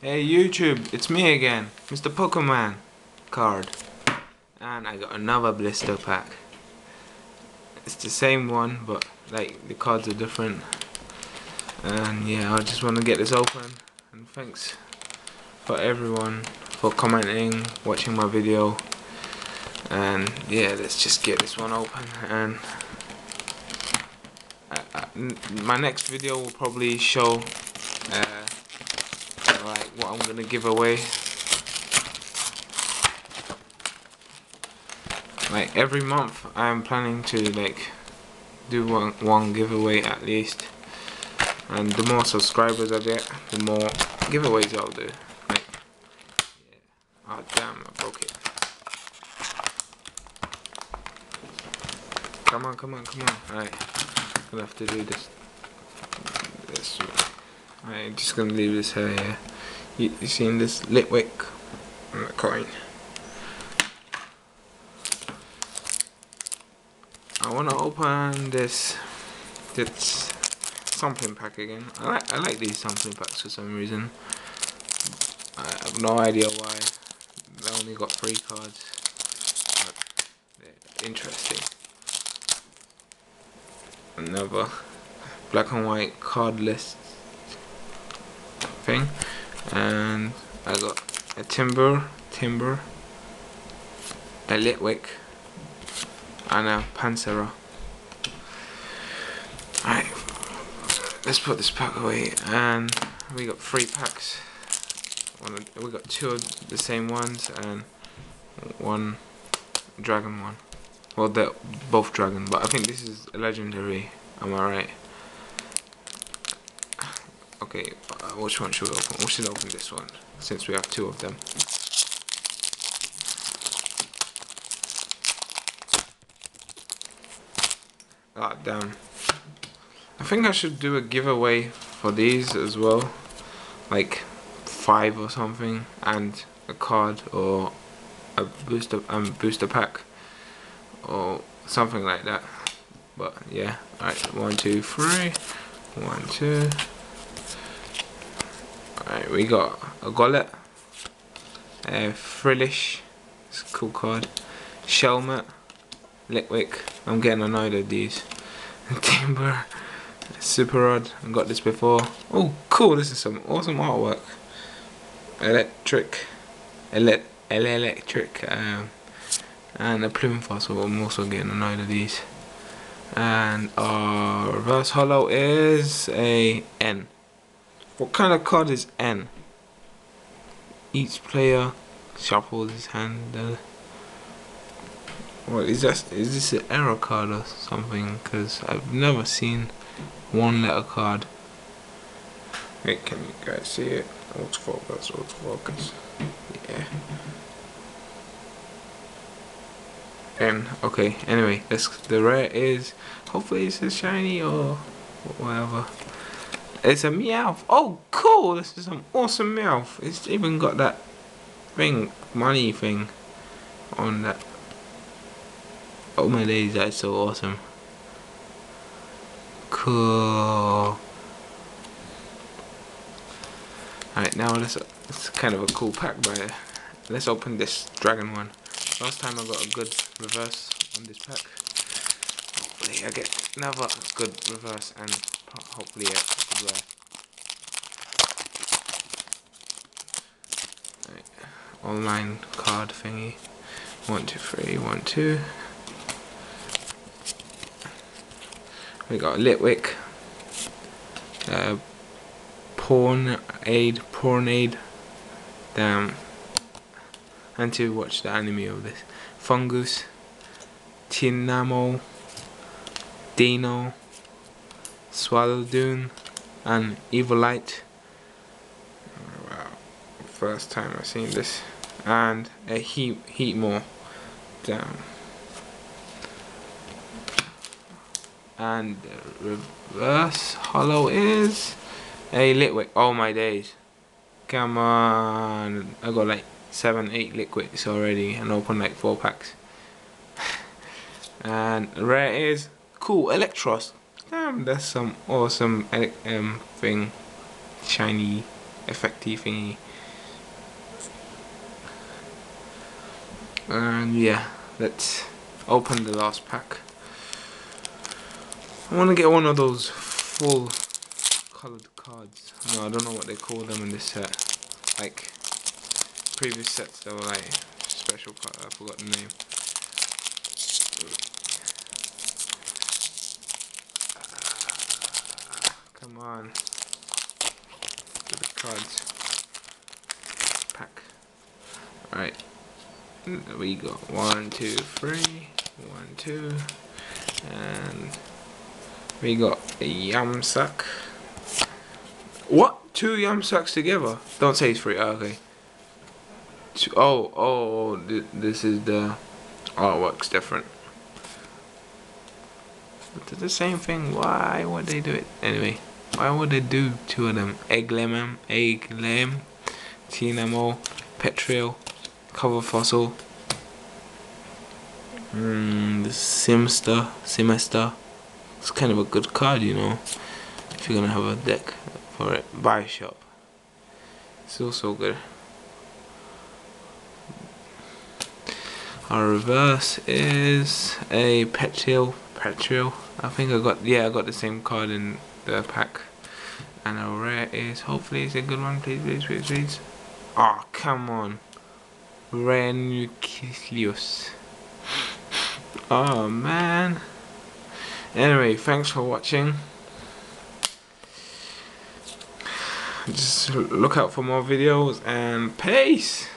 Hey YouTube, it's me again, Mr. Pokemon card. And I got another blister pack. It's the same one, but like the cards are different. And yeah, I just want to get this open. And thanks for everyone for commenting, watching my video. And yeah, let's just get this one open. And my next video will probably show like what I'm gonna give away. Like every month I'm planning to like do one giveaway at least, and the more subscribers I get, the more giveaways I'll do. Like, yeah. Oh damn, I broke it. Come on. Alright, gonna have to do this way. I'm just gonna leave this here, yeah. You seen this Litwick on the coin? I wanna open this sampling pack again. I like these sampling packs for some reason. I have no idea why. They only got 3 cards, but they're interesting. Another black and white card list thing, and I got a timber, a Litwick, and a Pansera. Alright, let's put this pack away, and we got 3 packs. We got 2 of the same ones and 1 dragon one. Well, they're both dragon, but I think this is a legendary. Am I right? Okay, which one should we open? We should open this one since we have 2 of them. Ah, damn. I think I should do a giveaway for these as well, like 5 or something, and a card or a booster pack or something like that. But yeah, alright, 1, 2, 3, 1, 2. Alright, we got a Gollet, a Frillish, it's a cool card, Shelmet, Litwick, I'm getting annoyed at these, Timber, Super Rod, I got this before. Oh cool, this is some awesome artwork. Electric, and a Plume Fossil. I'm also getting annoyed at these. And our reverse holo is a N. What kind of card is N? Each player shuffles his hand. What is that? Is this an error card or something? Because I've never seen 1-letter card. Wait, can you guys see it? Autofocus. Yeah. And okay, anyway, the rare is, hopefully it's a shiny or whatever. It's a Meowth. Oh cool, this is some awesome Meowth. It's even got that thing, money thing on that. Oh my days, that's so awesome. Cool. Alright, now it's kind of a cool pack, but let's open this dragon one. Last time I got a good reverse on this pack. Hopefully I get another good reverse and hopefully a good rare. Right. Online card thingy. 1, 2, 3, 1, 2. We got Litwick, Pornade, damn, and to watch the anime of this. Fungus, Tinamo, Dino, Swallowdoon, and Evilite. Wow, first time I've seen this. And a Heatmore, damn. And the reverse holo is a Litwick. Oh my days. Come on. I got like 7, 8 Litwicks already and opened like 4 packs. And rare is cool Electros. Damn, that's some awesome thing. Shiny effecty thingy. And yeah, let's open the last pack. I want to get one of those full colored cards. No, I don't know what they call them in this set. Like previous sets, they were like special card. I forgot the name. Come on, get the cards pack. All right. There we go. 1, 2, 3. 1, 2. And we got a yam sack. What? 2 yam sacks together? Don't say it's 3. Oh, okay. This is the artwork's different. But it's the same thing. Why would they do it? Anyway, why would they do 2 of them? Egg lemon, Tinamo, Petrel, Cover Fossil, the Semester. It's kind of a good card, you know, if you're gonna have a deck for it. Buy shop. It's also good. Our reverse is a Petrel. I think I got the same card in the pack. And our rare is, hopefully it's a good one. Please. Oh, come on. Rare Nucleus. Oh man. Anyway, thanks for watching. Just look out for more videos and peace.